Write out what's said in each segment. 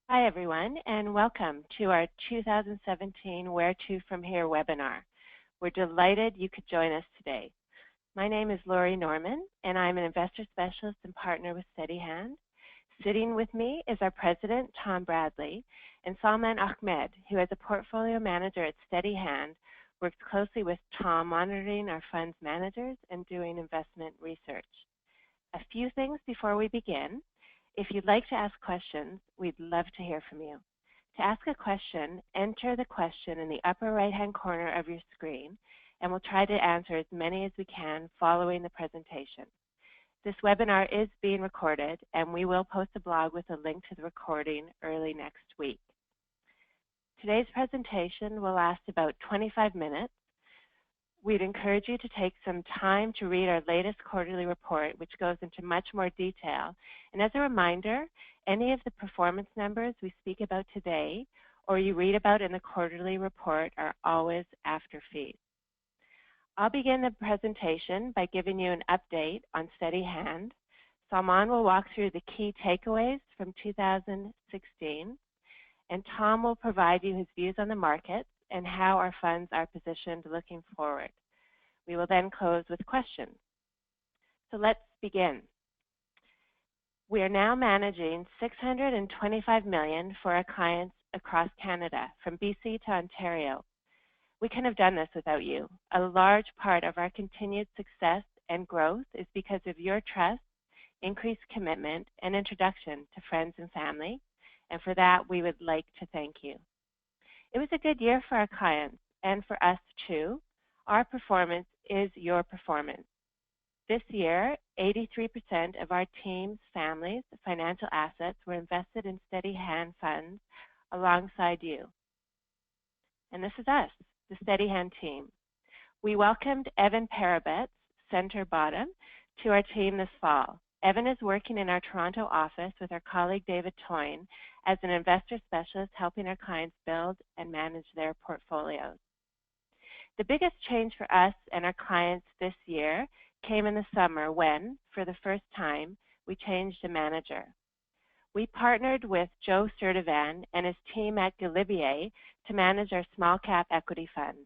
Hi, everyone, and welcome to our 2017 Where To From Here webinar. We're delighted you could join us today. My name is Lori Norman, and I'm an investor specialist and partner with Steadyhand. Sitting with me is our president, Tom Bradley, and Salman Ahmed, who as a portfolio manager at Steadyhand, works closely with Tom monitoring our fund's managers and doing investment research. A few things before we begin. If you'd like to ask questions, we'd love to hear from you. To ask a question, enter the question in the upper right-hand corner of your screen, and we'll try to answer as many as we can following the presentation. This webinar is being recorded, and we will post a blog with a link to the recording early next week. Today's presentation will last about 25 minutes. We'd encourage you to take some time to read our latest quarterly report, which goes into much more detail. And as a reminder, any of the performance numbers we speak about today or you read about in the quarterly report are always after fees. I'll begin the presentation by giving you an update on Steadyhand. Salman will walk through the key takeaways from 2016, and Tom will provide you his views on the markets and how our funds are positioned looking forward. We will then close with questions. So let's begin. We are now managing $625 million for our clients across Canada, from BC to Ontario. We couldn't have done this without you. A large part of our continued success and growth is because of your trust, increased commitment, and introduction to friends and family, and for that we would like to thank you. It was a good year for our clients and for us too. Our performance is your performance. This year, 83% of our team's families' financial assets were invested in Steadyhand funds alongside you. And this is us, the Steadyhand team. We welcomed Evan Parabet's center bottom to our team this fall. Evan is working in our Toronto office with our colleague David Toyne as an investor specialist helping our clients build and manage their portfolios. The biggest change for us and our clients this year came in the summer when, for the first time, we changed a manager. We partnered with Joe Sertivan and his team at Galibier to manage our small cap equity fund.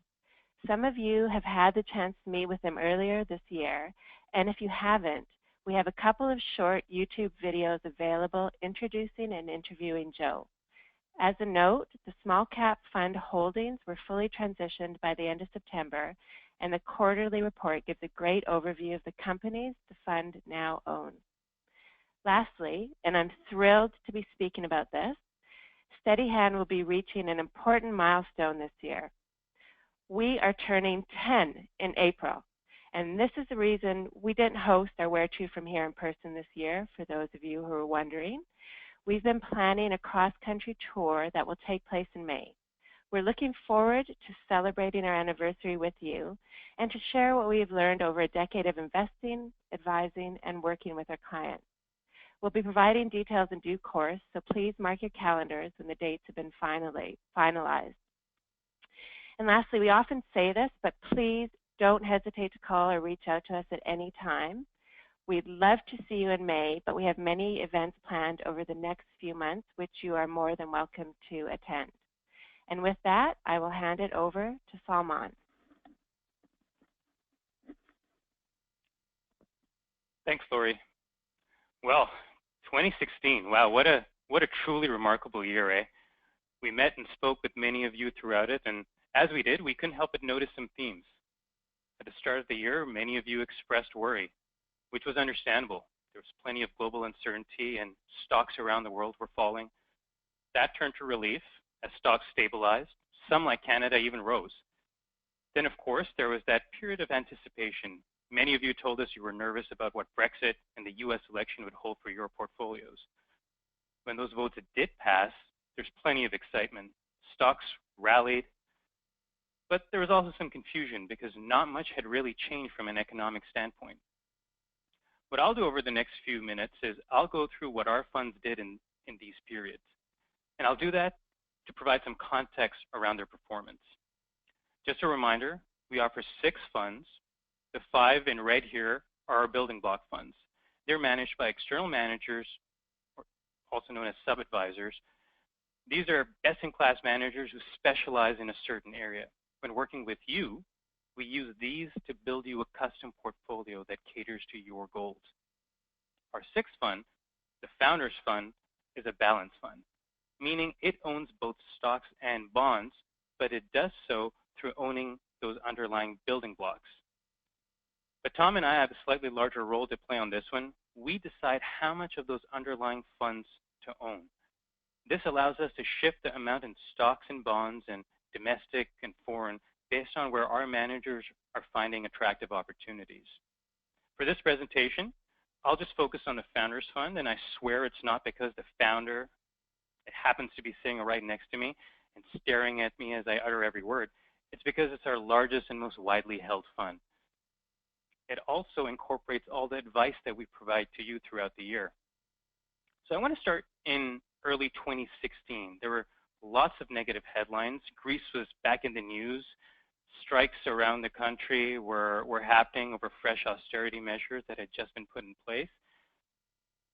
Some of you have had the chance to meet with him earlier this year, and if you haven't, we have a couple of short YouTube videos available introducing and interviewing Joe. As a note, the small cap fund holdings were fully transitioned by the end of September, and the quarterly report gives a great overview of the companies the fund now owns. Lastly, and I'm thrilled to be speaking about this, Steadyhand will be reaching an important milestone this year. We are turning 10 in April. And this is the reason we didn't host our Where To From Here in person this year, for those of you who are wondering. We've been planning a cross-country tour that will take place in May. We're looking forward to celebrating our anniversary with you and to share what we've learned over a decade of investing, advising, and working with our clients. We'll be providing details in due course, so please mark your calendars when the dates have been finalized. And lastly, we often say this, but please don't hesitate to call or reach out to us at any time. We'd love to see you in May, but we have many events planned over the next few months, which you are more than welcome to attend. And with that, I will hand it over to Salman. Thanks, Lori. Well, 2016, wow, what a truly remarkable year, eh? We met and spoke with many of you throughout it, and as we did, we couldn't help but notice some themes. At the start of the year, many of you expressed worry, which was understandable. There was plenty of global uncertainty and stocks around the world were falling. That turned to relief as stocks stabilized. Some, like Canada, even rose. Then, of course, there was that period of anticipation. Many of you told us you were nervous about what Brexit and the US election would hold for your portfolios. When those votes did pass, there's plenty of excitement. Stocks rallied. But there was also some confusion because not much had really changed from an economic standpoint. What I'll do over the next few minutes is I'll go through what our funds did in these periods. And I'll do that to provide some context around their performance. Just a reminder, we offer 6 funds. The 5 in red here are our building block funds. They're managed by external managers, also known as sub-advisors, These are best-in-class managers who specialize in a certain area. When working with you, we use these to build you a custom portfolio that caters to your goals. Our sixth fund, the Founders Fund, is a balance fund, meaning it owns both stocks and bonds, but it does so through owning those underlying building blocks. But Tom and I have a slightly larger role to play on this one. We decide how much of those underlying funds to own. This allows us to shift the amount in stocks and bonds and domestic and foreign based on where our managers are finding attractive opportunities. For this presentation, I'll just focus on the Founders Fund, and I swear it's not because the founder happens to be sitting right next to me and staring at me as I utter every word. It's because it's our largest and most widely held fund. It also incorporates all the advice that we provide to you throughout the year. So I want to start in early 2016. There were lots of negative headlines. Greece was back in the news. Strikes around the country were happening over fresh austerity measures that had just been put in place.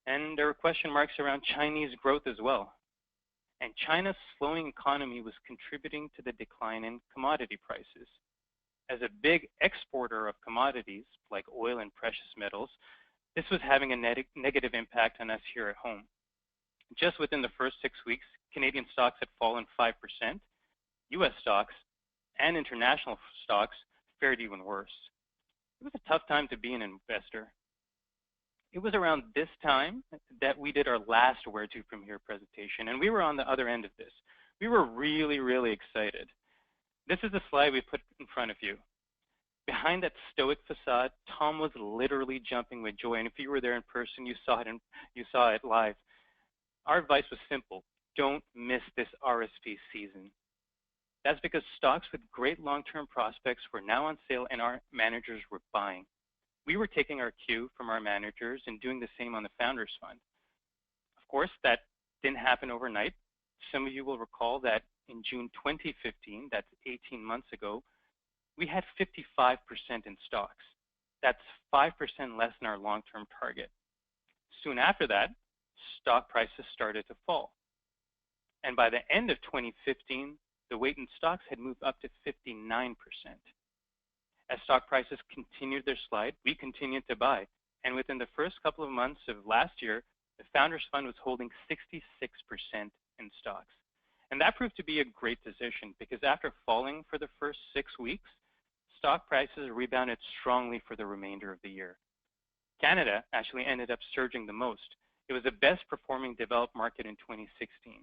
And there were question marks around Chinese growth as well. And China's slowing economy was contributing to the decline in commodity prices. As a big exporter of commodities, like oil and precious metals, this was having a negative impact on us here at home. Just within the first 6 weeks, Canadian stocks had fallen 5%, US stocks and international stocks fared even worse. It was a tough time to be an investor. It was around this time that we did our last Where To From Here presentation, and we were on the other end of this. We were really, really excited. This is the slide we put in front of you. Behind that stoic facade, Tom was literally jumping with joy, and if you were there in person, you saw it live. Our advice was simple: don't miss this RSP season. That's because stocks with great long-term prospects were now on sale and our managers were buying. We were taking our cue from our managers and doing the same on the Founders Fund. Of course, that didn't happen overnight. Some of you will recall that in June 2015, that's 18 months ago, we had 55% in stocks. That's 5% less than our long-term target. Soon after that, stock prices started to fall. And by the end of 2015, the weight in stocks had moved up to 59%. As stock prices continued their slide, we continued to buy. And within the first couple of months of last year, the Founders Fund was holding 66% in stocks. And that proved to be a great decision because after falling for the first 6 weeks, stock prices rebounded strongly for the remainder of the year. Canada actually ended up surging the most. It was the best performing developed market in 2016.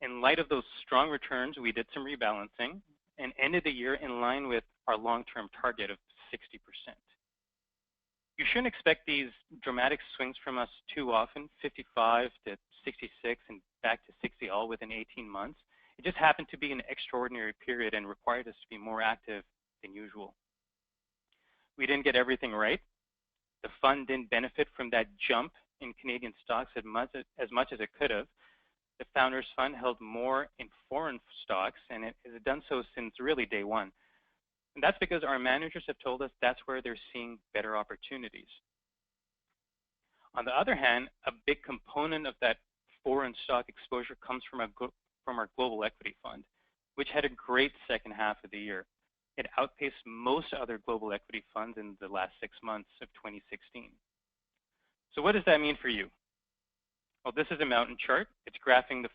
In light of those strong returns, we did some rebalancing and ended the year in line with our long-term target of 60%. You shouldn't expect these dramatic swings from us too often, 55 to 66 and back to 60 all within 18 months. It just happened to be an extraordinary period and required us to be more active than usual. We didn't get everything right. The fund didn't benefit from that jump in Canadian stocks as much as it could have. The Founders Fund held more in foreign stocks, and it has done so since really day one. And that's because our managers have told us that's where they're seeing better opportunities. On the other hand, a big component of that foreign stock exposure comes from our global equity fund, which had a great second half of the year. It outpaced most other global equity funds in the last 6 months of 2016. So what does that mean for you? Well, this is a mountain chart. It's graphing the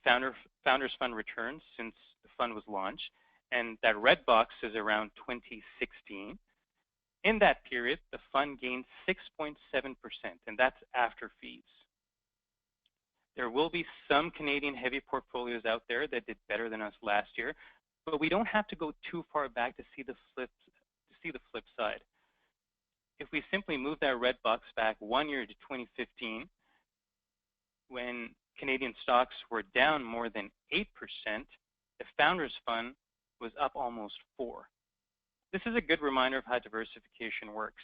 Founders Fund returns since the fund was launched, and that red box is around 2016. In that period, the fund gained 6.7%, and that's after fees. There will be some Canadian heavy portfolios out there that did better than us last year, but we don't have to go too far back to see the flip side. If we simply move that red box back 1 year to 2015, when Canadian stocks were down more than 8%, the Founders Fund was up almost 4%. This is a good reminder of how diversification works.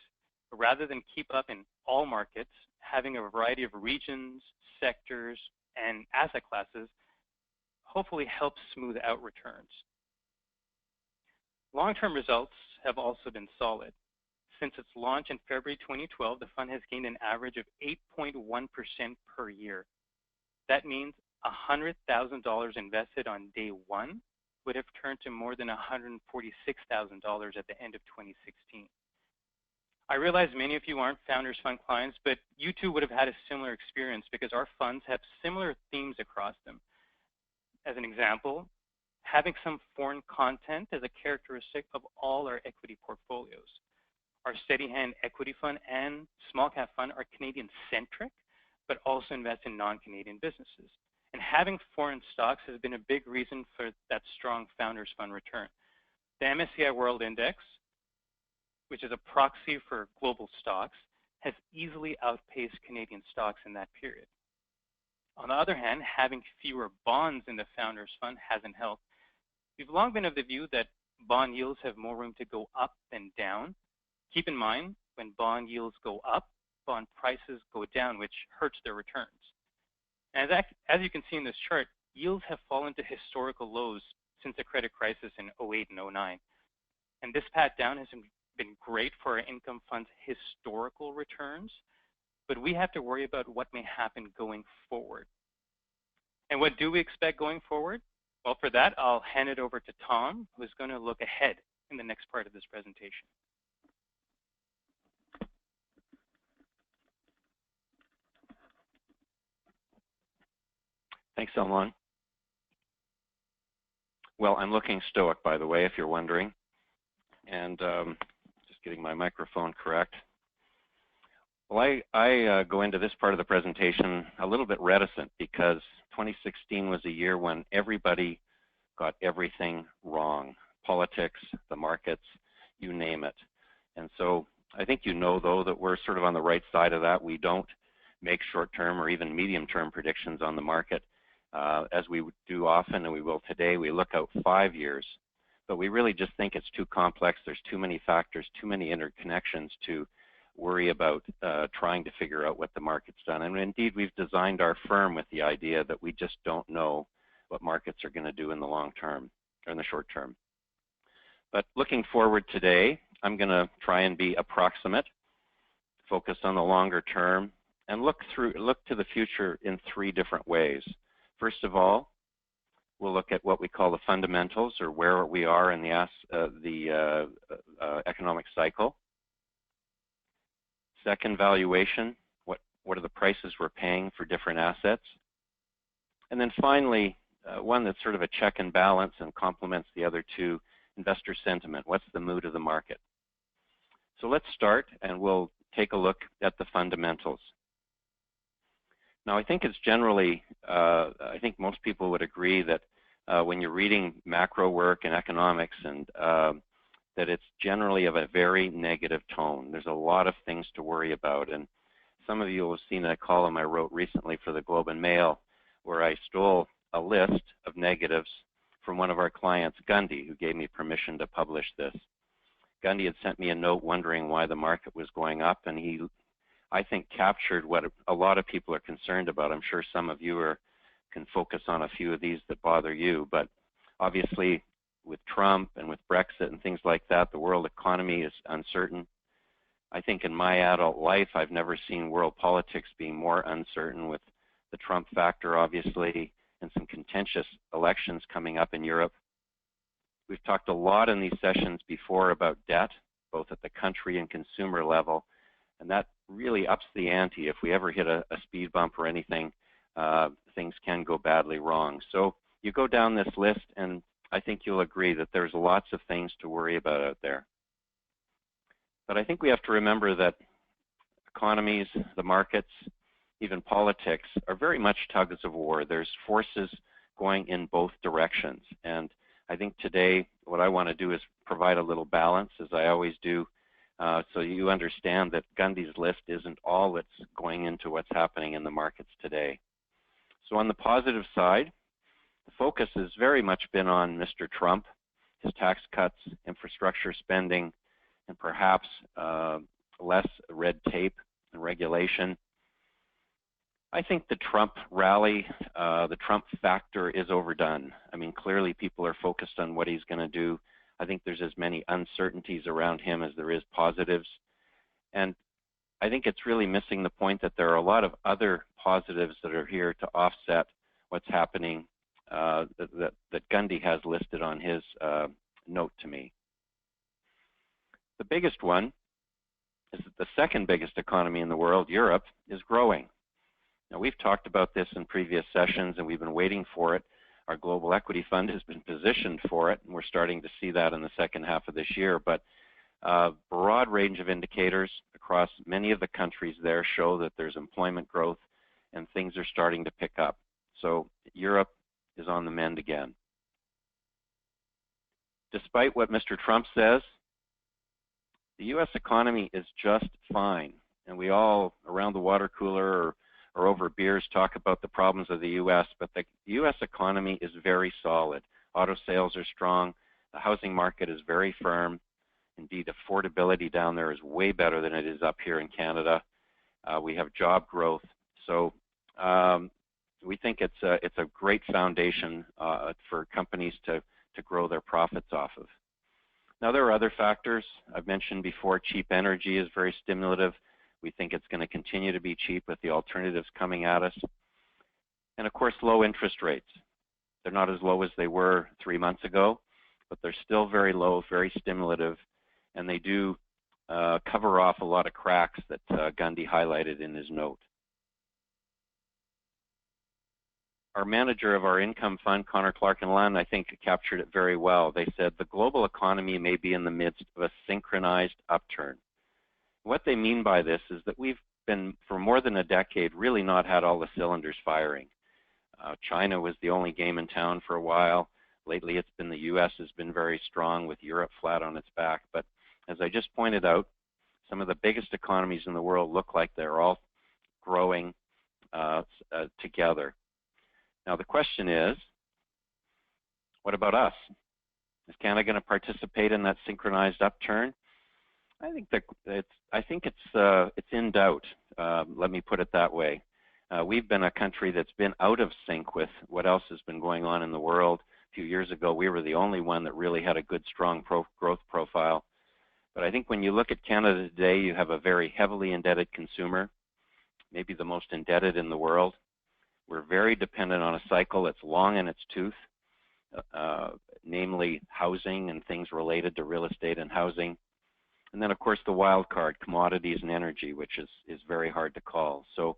Rather than keep up in all markets, having a variety of regions, sectors, and asset classes hopefully helps smooth out returns. Long-term results have also been solid. Since its launch in February 2012, the fund has gained an average of 8.1% per year. That means $100,000 invested on day one would have turned to more than $146,000 at the end of 2016. I realize many of you aren't Founders Fund clients, but you too would have had a similar experience because our funds have similar themes across them. As an example, having some foreign content is a characteristic of all our equity portfolios. Our Steadyhand equity fund and small cap fund are Canadian-centric, but also invest in non-Canadian businesses. And having foreign stocks has been a big reason for that strong Founders Fund return. The MSCI World Index, which is a proxy for global stocks, has easily outpaced Canadian stocks in that period. On the other hand, having fewer bonds in the Founders Fund hasn't helped. We've long been of the view that bond yields have more room to go up than down. Keep in mind, when bond yields go up, bond prices go down, which hurts their returns. And as you can see in this chart, yields have fallen to historical lows since the credit crisis in 08 and 09. And this path down has been great for our income fund's historical returns, but we have to worry about what may happen going forward. And what do we expect going forward? Well, for that, I'll hand it over to Tom, who's going to look ahead in the next part of this presentation. Thanks, Salman. Well, I'm looking stoic, by the way, if you're wondering. And just getting my microphone correct. Well, I go into this part of the presentation a little bit reticent because 2016 was a year when everybody got everything wrong. Politics, the markets, you name it. And so I think you know, though, that we're sort of on the right side of that. We don't make short-term or even medium-term predictions on the market. As we do often, and we will today, we look out 5 years. But we really just think it's too complex. There's too many factors, too many interconnections to worry about trying to figure out what the market's done. And indeed, we've designed our firm with the idea that we just don't know what markets are going to do in the long term, or in the short term. But looking forward today, I'm going to try and be approximate, focus on the longer term, and look to the future in 3 different ways. First of all, we'll look at what we call the fundamentals, or where we are in the economic cycle. Second, valuation, what are the prices we're paying for different assets. And then finally, one that's sort of a check and balance and complements the other 2, investor sentiment. What's the mood of the market? So let's start, and we'll take a look at the fundamentals. Now, I think it's generally, I think most people would agree that when you're reading macro work and economics, and that it's generally of a very negative tone. There's a lot of things to worry about. And some of you will have seen a column I wrote recently for the Globe and Mail, where I stole a list of negatives from one of our clients, Gundy, who gave me permission to publish this. Gundy had sent me a note wondering why the market was going up, and he, I think, captured what a lot of people are concerned about. I'm sure some of you can focus on a few of these that bother you, but obviously with Trump and with Brexit and things like that, the world economy is uncertain. I think in my adult life, I've never seen world politics being more uncertain, with the Trump factor, obviously, and some contentious elections coming up in Europe. We've talked a lot in these sessions before about debt, both at the country and consumer level, and that really ups the ante. If we ever hit a speed bump or anything, things can go badly wrong. So you go down this list, and I think you'll agree that there's lots of things to worry about out there. But I think we have to remember that economies, the markets, even politics are very much tugs of war. There's forces going in both directions. And I think today what I want to do is provide a little balance, as I always do, so you understand that Gundy's list isn't all that's going into what's happening in the markets today. So on the positive side, the focus has very much been on Mr. Trump, his tax cuts, infrastructure spending, and perhaps less red tape and regulation. I think the Trump rally, the Trump factor is overdone. I mean, clearly people are focused on what he's going to do. I think there's as many uncertainties around him as there is positives. And I think it's really missing the point that there are a lot of other positives that are here to offset what's happening that Gundy has listed on his note to me. The biggest one is that the second biggest economy in the world, Europe, is growing. Now, we've talked about this in previous sessions, and we've been waiting for it. Our global equity fund has been positioned for it, and we're starting to see that in the second half of this year. But a broad range of indicators across many of the countries there show that there's employment growth and things are starting to pick up. So Europe is on the mend again. Despite what Mr. Trump says, the U.S. economy is just fine. And we all, around the water cooler or over beers, talk about the problems of the U.S., but the U.S. economy is very solid. Auto sales are strong. The housing market is very firm. Indeed, affordability down there is way better than it is up here in Canada. We have job growth. So we think it's a great foundation for companies to grow their profits off of. Now, there are other factors. I've mentioned before, cheap energy is very stimulative. We think it's going to continue to be cheap with the alternatives coming at us. And of course, low interest rates. They're not as low as they were 3 months ago, but they're still very low, very stimulative, and they do cover off a lot of cracks that Gundy highlighted in his note. Our manager of our income fund, Connor Clark and Lund, I think captured it very well. They said the global economy may be in the midst of a synchronized upturn. What they mean by this is that we've been, for more than a decade, really not had all the cylinders firing. China was the only game in town for a while. Lately, it's been the U.S. has been very strong, with Europe flat on its back. But as I just pointed out, some of the biggest economies in the world look like they're all growing together. Now, the question is, what about us? Is Canada going to participate in that synchronized upturn? I think it's in doubt. Let me put it that way. We've been a country that's been out of sync with what else has been going on in the world. A few years ago, we were the only one that really had a good, strong growth profile. But I think when you look at Canada today, you have a very heavily indebted consumer, maybe the most indebted in the world. We're very dependent on a cycle that's long in its tooth, namely housing and things related to real estate and housing. And then, of course, the wild card, commodities and energy, which is very hard to call. So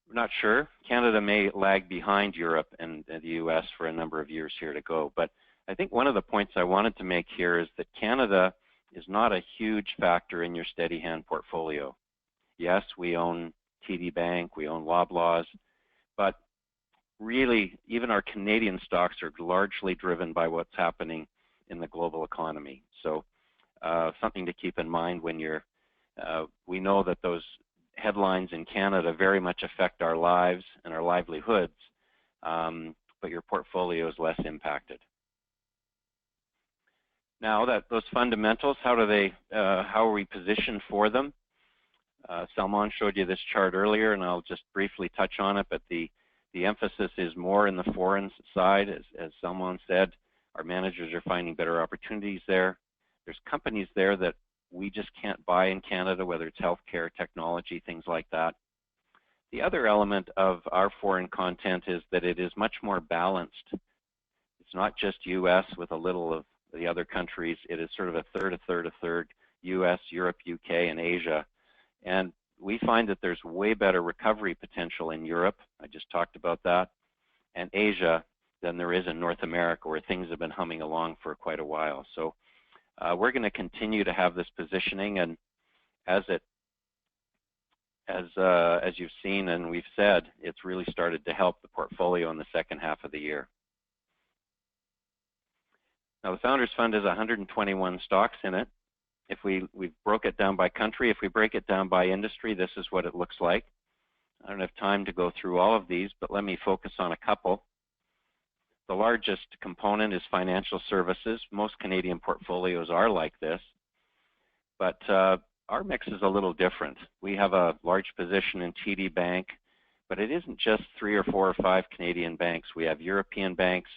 we're not sure. Canada may lag behind Europe and the U.S. for a number of years here to go. But I think one of the points I wanted to make here is that Canada is not a huge factor in your Steadyhand portfolio. Yes, we own TD Bank, we own Loblaws, but really, even our Canadian stocks are largely driven by what's happening in the global economy. So something to keep in mind when we know that those headlines in Canada very much affect our lives and our livelihoods, but your portfolio is less impacted. Now, those fundamentals, how are we positioned for them? Salman showed you this chart earlier, and I'll just briefly touch on it, but the emphasis is more in the foreign side. As Salman said, our managers are finding better opportunities there. There's companies there that we just can't buy in Canada, whether it's healthcare, technology, things like that. The other element of our foreign content is that it is much more balanced. It's not just U.S. with a little of the other countries. It is sort of a third, U.S., Europe, U.K., and Asia. And we find that there's way better recovery potential in Europe, I just talked about that, and Asia than there is in North America, where things have been humming along for quite a while. So we're going to continue to have this positioning, and as you've seen and we've said, it's really started to help the portfolio in the second half of the year. Now, the Founders Fund has 121 stocks in it. If we broke it down by country, if we break it down by industry, this is what it looks like. I don't have time to go through all of these, but let me focus on a couple. The largest component is financial services. Most Canadian portfolios are like this, but our mix is a little different. We have a large position in TD Bank, but it isn't just 3 or 4 or 5 Canadian banks. We have European banks,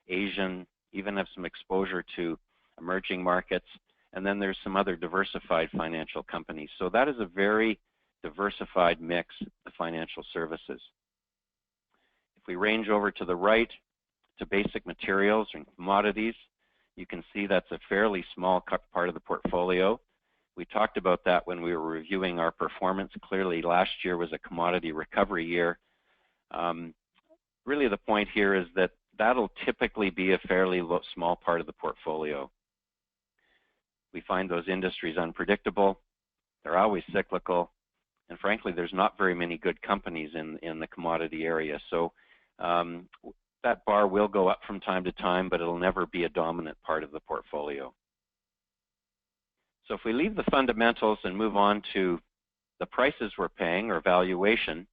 Asian, even have some exposure to emerging markets, and then there's some other diversified financial companies. So that is a very diversified mix of financial services. we range over to the right to basic materials and commodities, you can see that's a fairly small part of the portfolio. We talked about that when we were reviewing our performance. Clearly, last year was a commodity recovery year. Really, the point here is that that'll typically be a fairly small part of the portfolio. We find those industries unpredictable. They're always cyclical. And frankly, there's not very many good companies in the commodity area. So that bar will go up from time to time, but it'll never be a dominant part of the portfolio. So if we leave the fundamentals and move on to the prices we're paying or valuation,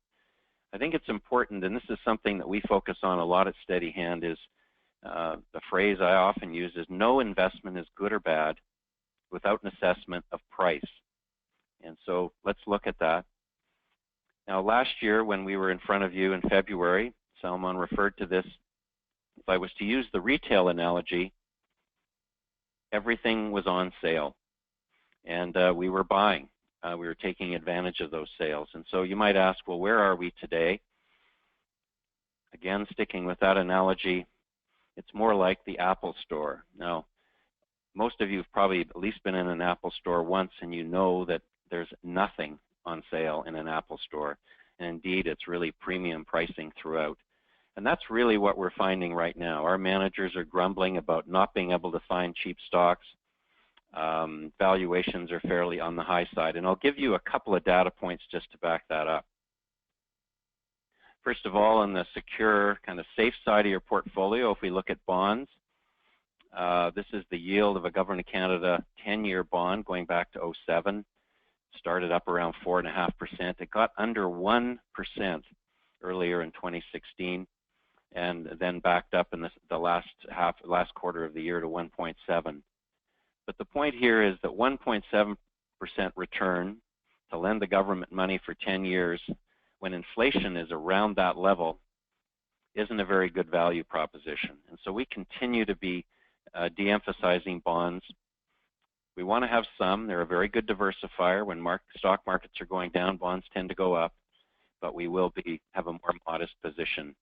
I think it's important, and this is something that we focus on a lot at Steadyhand, is the phrase I often use is no investment is good or bad without an assessment of price. And so let's look at that. Now, last year when we were in front of you in February, Salman referred to this. If I was to use the retail analogy, everything was on sale. And we were buying. We were taking advantage of those sales. And so you might ask, well, where are we today? Again, sticking with that analogy, it's more like the Apple store. Now, most of you have probably at least been in an Apple store once, and you know that there's nothing on sale in an Apple store. And indeed, it's really premium pricing throughout. And that's really what we're finding right now. Our managers are grumbling about not being able to find cheap stocks. Valuations are fairly on the high side. And I'll give you a couple of data points just to back that up. First of all, on the secure, kind of safe side of your portfolio, if we look at bonds, this is the yield of a Government of Canada 10-year bond going back to 2007. Started up around 4.5%. It got under 1% earlier in 2016, and then backed up in the last quarter of the year to 1.7. But the point here is that 1.7% return to lend the government money for 10 years when inflation is around that level isn't a very good value proposition. And so we continue to be de-emphasizing bonds. We want to have some. They're a very good diversifier. When stock markets are going down, bonds tend to go up, but we will have a more modest position.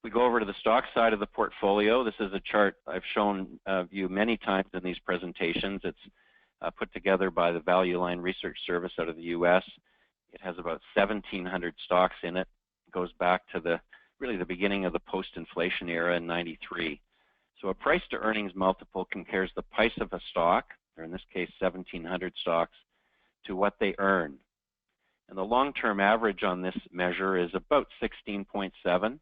We go over to the stock side of the portfolio. This is a chart I've shown you many times in these presentations. It's put together by the Value Line Research Service out of the US. It has about 1,700 stocks in it. It goes back to really the beginning of the post-inflation era in '93. So a price to earnings multiple compares the price of a stock, or in this case 1,700 stocks, to what they earn. And the long-term average on this measure is about 16.7.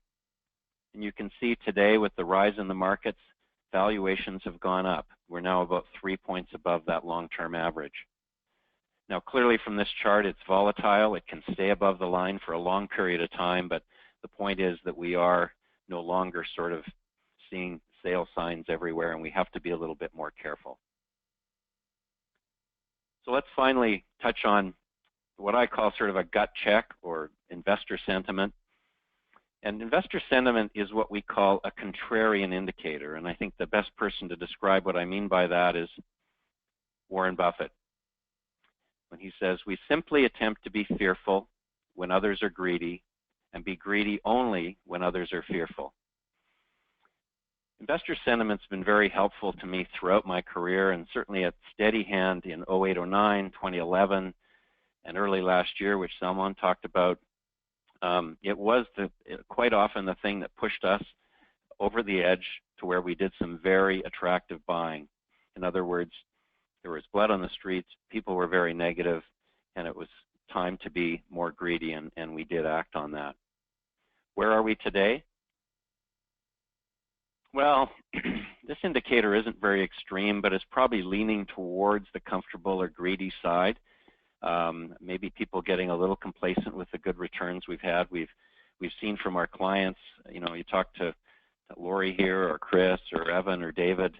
And you can see today with the rise in the markets, valuations have gone up. We're now about 3 points above that long-term average. Now clearly from this chart, it's volatile. It can stay above the line for a long period of time, but the point is that we are no longer sort of seeing sale signs everywhere, and we have to be a little bit more careful. So let's finally touch on what I call sort of a gut check or investor sentiment. And investor sentiment is what we call a contrarian indicator. And I think the best person to describe what I mean by that is Warren Buffett. When he says, we simply attempt to be fearful when others are greedy and be greedy only when others are fearful. Investor sentiment's been very helpful to me throughout my career, and certainly at Steadyhand in 08-09, 2011, and early last year, which Salman talked about. It was quite often the thing that pushed us over the edge to where we did some very attractive buying. In other words, there was blood on the streets, people were very negative, and it was time to be more greedy, and we did act on that. Where are we today? Well, this indicator isn't very extreme, but it's probably leaning towards the comfortable or greedy side. Maybe people getting a little complacent with the good returns we've had. We've seen from our clients, you know, you talk to Lori here or Chris or Evan or David,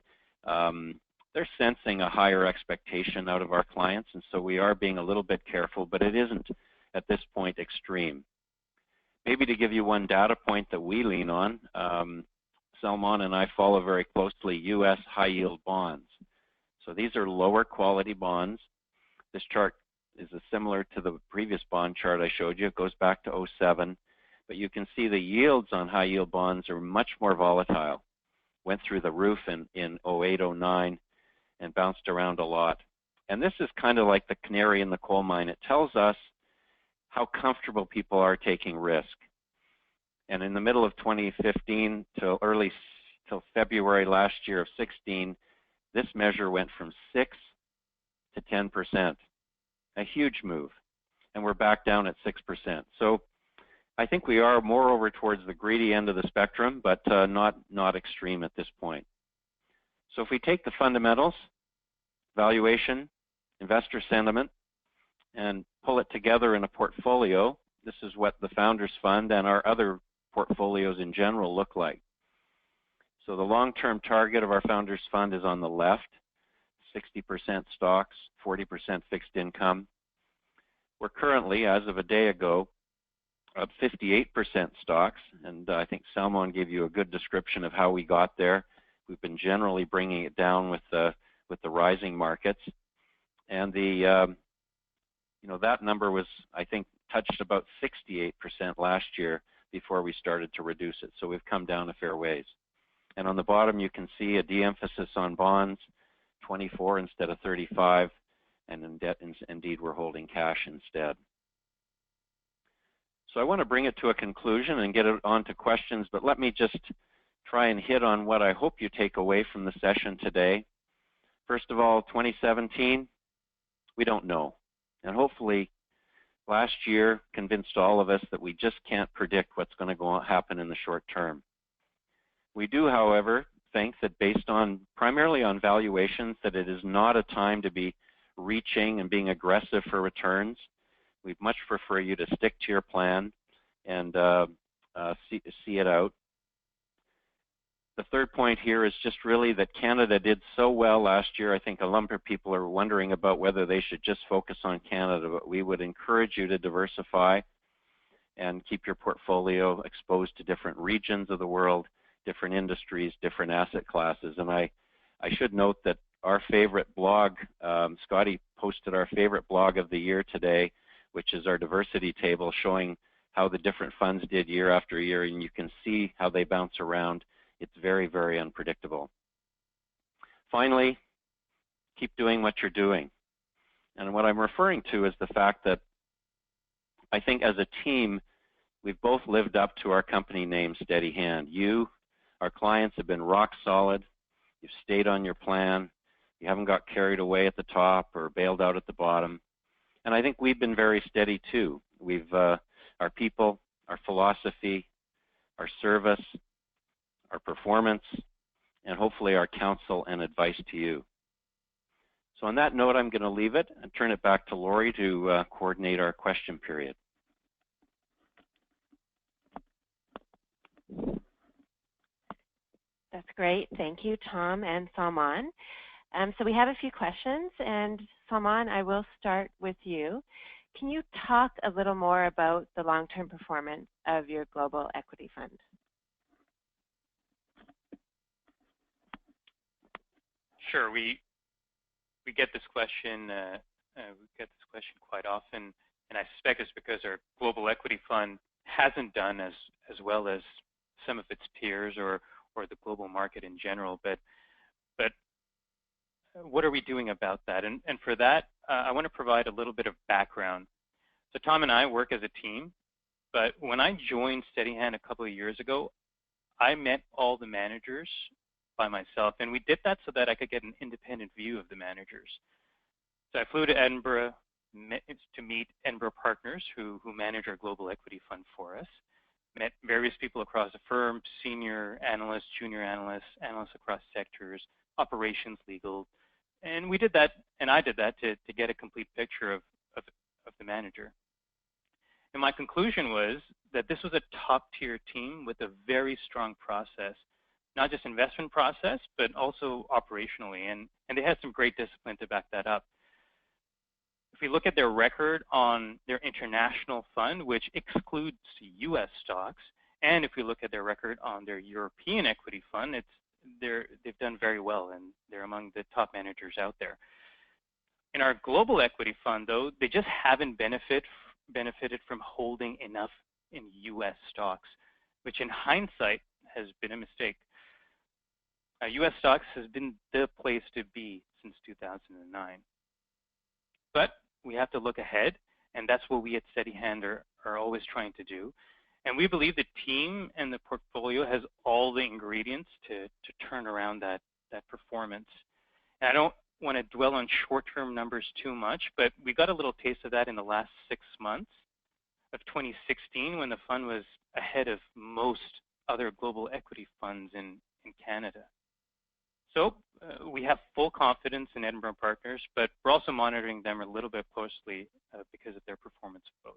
they're sensing a higher expectation out of our clients, and so we are being a little bit careful, but it isn't at this point extreme. Maybe to give you one data point that we lean on, Salman and I follow very closely U.S. high-yield bonds. So these are lower quality bonds. This chart is similar to the previous bond chart I showed you. It goes back to 07. But you can see the yields on high yield bonds are much more volatile. Went through the roof in 08, 09 and bounced around a lot. And this is kind of like the canary in the coal mine. It tells us how comfortable people are taking risk. And in the middle of 2015 till February last year of 16, this measure went from 6 to 10%, a huge move. And we're back down at 6%. So I think we are more over towards the greedy end of the spectrum, but not extreme at this point. So if we take the fundamentals, valuation, investor sentiment, and pull it together in a portfolio, this is what the Founders Fund and our other portfolios in general look like. So the long-term target of our Founders Fund is on the left, 60% stocks, 40% fixed income. We're currently, as of a day ago, up 58% stocks, and I think Salmon gave you a good description of how we got there. We've been generally bringing it down with the rising markets, and that number was, I think, touched about 68% last year before we started to reduce it. So we've come down a fair ways. And on the bottom, you can see a de-emphasis on bonds, 24 instead of 35, and in debt, indeed, we're holding cash instead. So I want to bring it to a conclusion and get it on to questions, but let me just try and hit on what I hope you take away from the session today. First of all, 2017, we don't know. And hopefully last year convinced all of us that we just can't predict what's going to happen in the short term. We do, however, think that based on primarily on valuations, that it is not a time to be reaching and being aggressive for returns. We'd much prefer you to stick to your plan and see it out. The third point here is just really that Canada did so well last year. I think a number of people are wondering about whether they should just focus on Canada, but we would encourage you to diversify and keep your portfolio exposed to different regions of the world, different industries, different asset classes. And I should note that our favorite blog, Scotty posted our favorite blog of the year today, which is our diversity table showing how the different funds did year after year, and you can see how they bounce around. It's very, very unpredictable. Finally, keep doing what you're doing. And what I'm referring to is the fact that I think as a team, we've both lived up to our company name, Steadyhand. You, our clients, have been rock solid. You've stayed on your plan. You haven't got carried away at the top or bailed out at the bottom. And I think we've been very steady too. We've, our people, our philosophy, our service, our performance, and hopefully our counsel and advice to you. So on that note, I'm going to leave it and turn it back to Lori to coordinate our question period. That's great. Thank you, Tom and Salman. So we have a few questions, and Salman, I will start with you. Can you talk a little more about the long-term performance of your global equity fund? Sure. We get this question. Quite often, and I suspect it's because our global equity fund hasn't done as well as some of its peers or the global market in general. But what are we doing about that? And for that, I want to provide a little bit of background. So Tom and I work as a team, but when I joined Steadyhand a couple of years ago, I met all the managers by myself, and we did that so that I could get an independent view of the managers. So I flew to Edinburgh to meet Edinburgh partners who manage our global equity fund for us, met various people across the firm, senior analysts, junior analysts, analysts across sectors, operations, legal, and we did that, and I did that to get a complete picture of the manager. And my conclusion was that this was a top-tier team with a very strong process, not just investment process, but also operationally, and they had some great discipline to back that up. If we look at their record on their international fund, which excludes US stocks, and if we look at their record on their European equity fund, they've done very well, and they're among the top managers out there. In our global equity fund, though, they just haven't benefited from holding enough in US stocks, which in hindsight has been a mistake. US stocks has been the place to be since 2009. But we have to look ahead, and that's what we at Steadyhand are always trying to do. And we believe the team and the portfolio has all the ingredients to turn around that performance. And I don't want to dwell on short-term numbers too much, but we got a little taste of that in the last 6 months of 2016 when the fund was ahead of most other global equity funds in Canada. So we have full confidence in Edinburgh Partners, but we're also monitoring them a little bit closely because of their performance woes.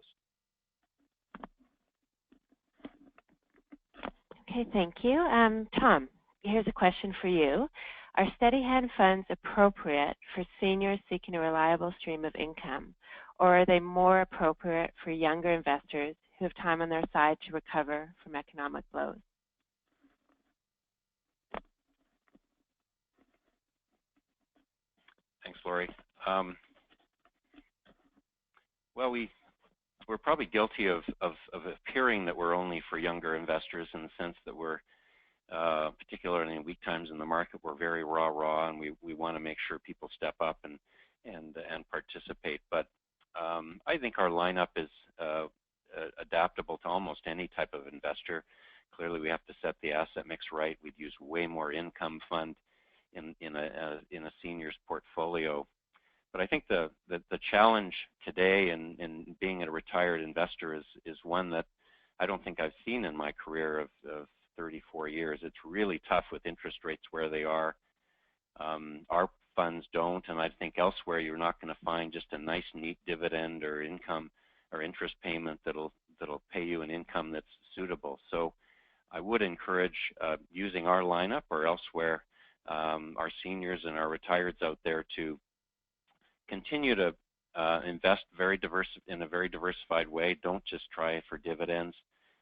Okay, thank you. Tom, here's a question for you. Are Steadyhand funds appropriate for seniors seeking a reliable stream of income, or are they more appropriate for younger investors who have time on their side to recover from economic blows? Thanks, Lori. Well, we're probably guilty of appearing that we're only for younger investors in the sense that we're, particularly in weak times in the market, we're very raw, and we want to make sure people step up and participate. But I think our lineup is adaptable to almost any type of investor. Clearly, we have to set the asset mix right. We'd use way more income fund in a seniors portfolio. But I think the challenge today in being a retired investor is one that I don't think I've seen in my career of 34 years. It's really tough with interest rates where they are. Our funds don't, and I think elsewhere you're not going to find just a nice, neat dividend or income or interest payment that'll pay you an income that's suitable. So I would encourage using our lineup or elsewhere our seniors and our retireds out there to continue to invest in a very diversified way. Don't just try for dividends.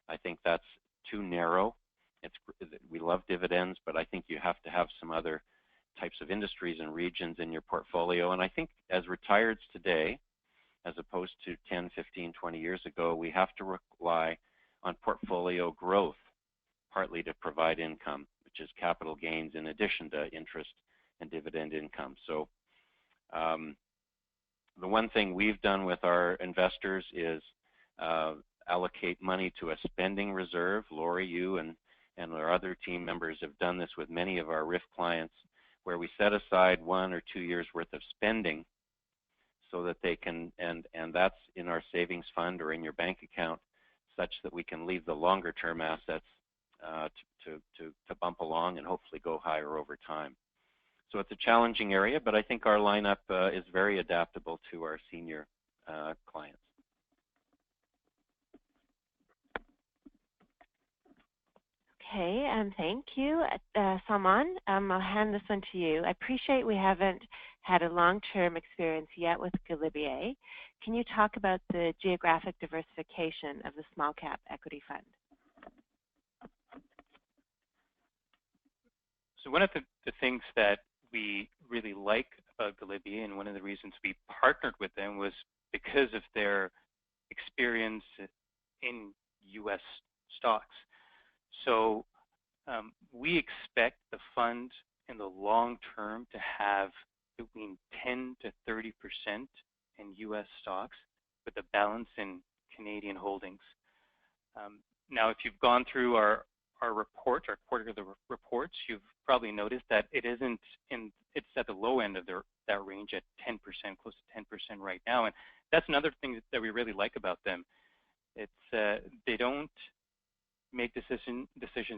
I think that's too narrow. We love dividends, but I think you have to have some other types of industries and regions in your portfolio. And I think as retireds today, as opposed to 10, 15, 20 years ago, we have to rely on portfolio growth, partly to provide income, which is capital gains in addition to interest and dividend income. So the one thing we've done with our investors is allocate money to a spending reserve. Lori, you and our other team members have done this with many of our RIF clients, where we set aside 1 or 2 years worth of spending so that they can, and that's in our savings fund or in your bank account, such that we can leave the longer term assets to bump along and hopefully go higher over time. So it's a challenging area, but I think our lineup is very adaptable to our senior clients. Okay, thank you. Salman, I'll hand this one to you. I appreciate we haven't had a long-term experience yet with Galibier. Can you talk about the geographic diversification of the small cap equity fund? So one of the things that we really like about Galibier, and one of the reasons we partnered with them, was because of their experience in U.S. stocks. So we expect the fund in the long term to have between 10 to 30% in U.S. stocks with a balance in Canadian holdings. Now, if you've gone through our report, our quarterly reports, you've probably noticed that it's at the low end of that range at 10%, close to 10% right now. And that's another thing that we really like about them. It's they don't make decisions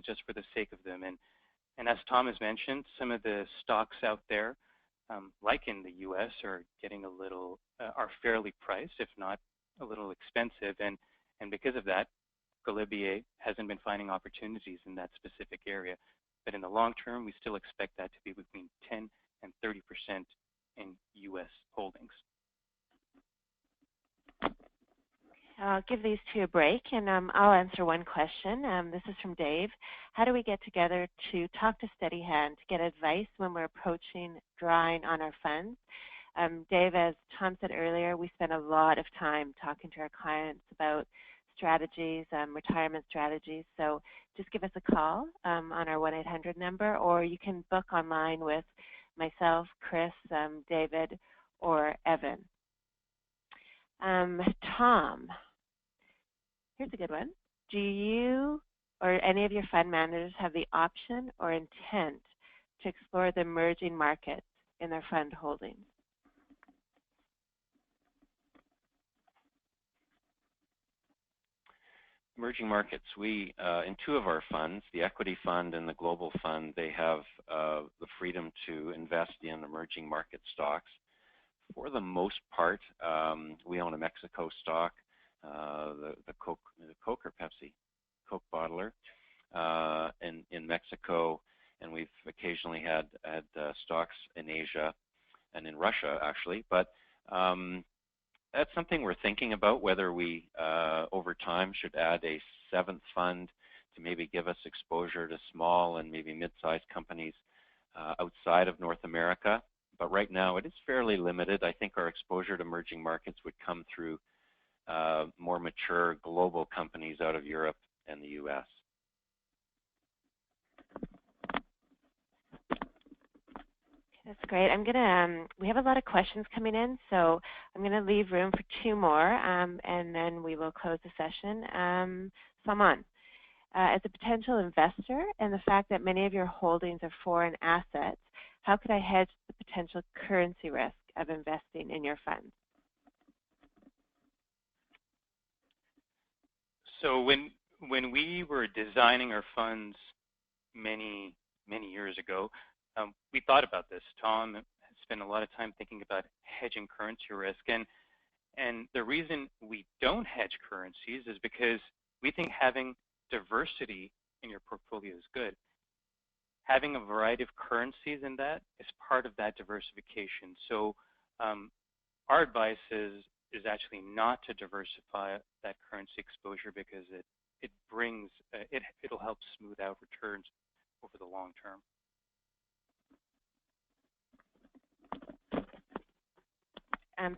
just for the sake of them. And as Tom has mentioned, some of the stocks out there, like in the U.S., are getting are fairly priced, if not a little expensive. And because of that, Galibier hasn't been finding opportunities in that specific area. But in the long term, we still expect that to be between 10 and 30% in U.S. holdings. I'll give these two a break, and I'll answer one question. This is from Dave. How do we get together to talk to Steadyhand to get advice when we're approaching drawing on our funds? Dave, as Tom said earlier, we spend a lot of time talking to our clients about strategies, retirement strategies. So just give us a call on our 1-800 number, or you can book online with myself, Chris, David, or Evan. Tom, here's a good one. Do you or any of your fund managers have the option or intent to explore the emerging markets in their fund holdings? Emerging markets, we, in two of our funds, the equity fund and the global fund, they have the freedom to invest in emerging market stocks. For the most part, we own a Mexico stock, the Coke or Pepsi, Coke bottler in Mexico, and we've occasionally had stocks in Asia and in Russia, actually. But that's something we're thinking about, whether we, over time, should add a seventh fund to maybe give us exposure to small and maybe mid-sized companies outside of North America. But right now, it is fairly limited. I think our exposure to emerging markets would come through more mature global companies out of Europe and the U.S. That's great. I'm gonna. We have a lot of questions coming in, so I'm gonna leave room for two more, and then we will close the session. So I'm on. As a potential investor, and the fact that many of your holdings are foreign assets, how could I hedge the potential currency risk of investing in your funds? So when we were designing our funds many years ago, we thought about this. Tom has spent a lot of time thinking about hedging currency risk, and the reason we don't hedge currencies is because we think having diversity in your portfolio is good. Having a variety of currencies in that is part of that diversification. So our advice is actually not to diversify that currency exposure, because it brings it'll help smooth out returns over the long term.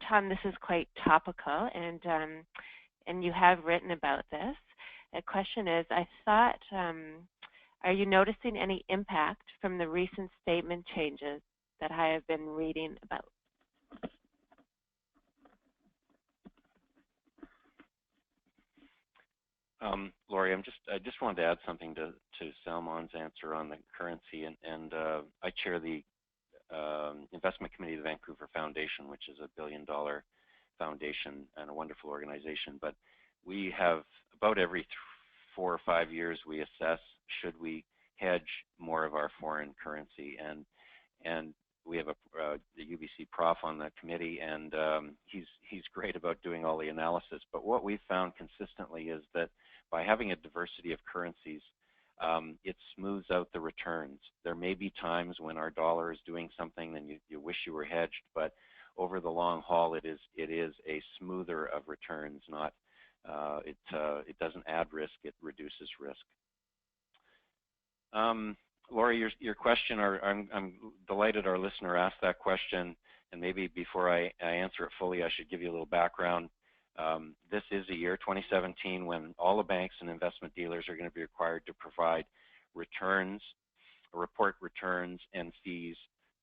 Tom, this is quite topical, and you have written about this. The question is, I thought, are you noticing any impact from the recent statement changes that I have been reading about? Laurie, I just wanted to add something to Salman's answer on the currency, and I chair the investment committee of the Vancouver Foundation, which is a $1 billion foundation and a wonderful organization. But we have, about every 4 or 5 years, we assess, should we hedge more of our foreign currency, and we have the UBC prof on the committee, and he's great about doing all the analysis. But what we've found consistently is that by having a diversity of currencies, it smooths out the returns. There may be times when our dollar is doing something and you wish you were hedged, but over the long haul, it is a smoother of returns. Not it doesn't add risk; it reduces risk. Laurie, your question, I'm delighted our listener asked that question, and maybe before I answer it fully, I should give you a little background. This is a year, 2017, when all the banks and investment dealers are going to be required to provide returns, report returns and fees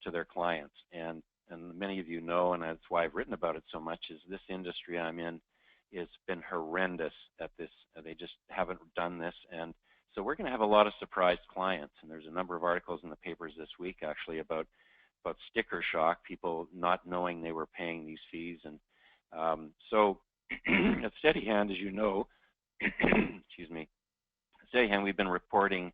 to their clients. And many of you know, and that's why I've written about it so much, is this industry I'm in has been horrendous at this. They just haven't done this. And so we're going to have a lot of surprised clients. And there's a number of articles in the papers this week, actually, about sticker shock, people not knowing they were paying these fees. And so at Steadyhand, as you know, excuse me, at Steadyhand, we've been reporting,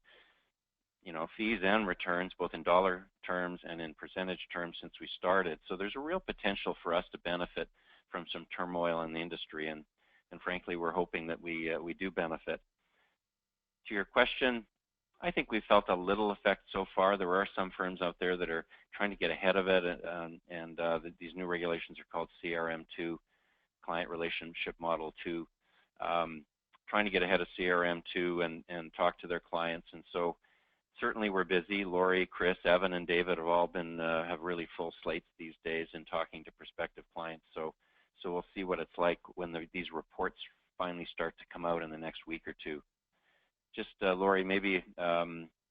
fees and returns, both in dollar terms and in percentage terms, since we started. So there's a real potential for us to benefit from some turmoil in the industry, and frankly, we're hoping that we do benefit. To your question, I think we've felt a little effect so far. There are some firms out there that are trying to get ahead of it, and these new regulations are called CRM2, Client Relationship Model 2, trying to get ahead of CRM2 and talk to their clients. And so certainly we're busy. Laurie, Chris, Evan, and David have all been have really full slates these days in talking to prospective clients. So we'll see what it's like when these reports finally start to come out next week or two. Just, Lori, maybe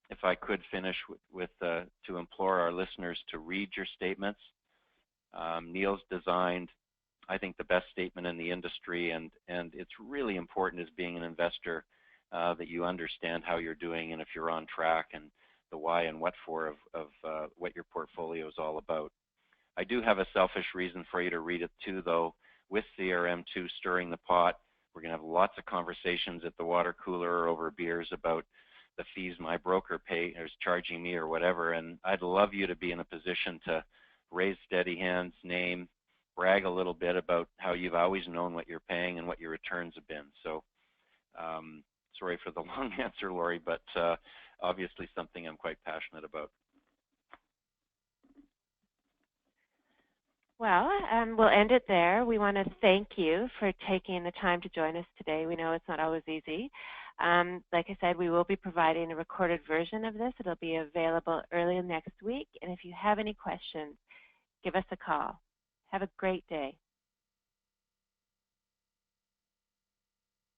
if I could finish with to implore our listeners to read your statements. Neil's designed, I think, the best statement in the industry, and it's really important as being an investor that you understand how you're doing and if you're on track, and the why and what for of what your portfolio is all about. I do have a selfish reason for you to read it too, though. With CRM2 stirring the pot, we're going to have lots of conversations at the water cooler or over beers about the fees my broker is charging me or whatever, and I'd love you to be in a position to raise Steadyhand's name, brag a little bit about how you've always known what you're paying and what your returns have been. So sorry for the long answer, Lori, but obviously something I'm quite passionate about. Well, we'll end it there. We want to thank you for taking the time to join us today. We know it's not always easy. Like I said, we will be providing a recorded version of this. It'll be available early next week. And if you have any questions, give us a call. Have a great day.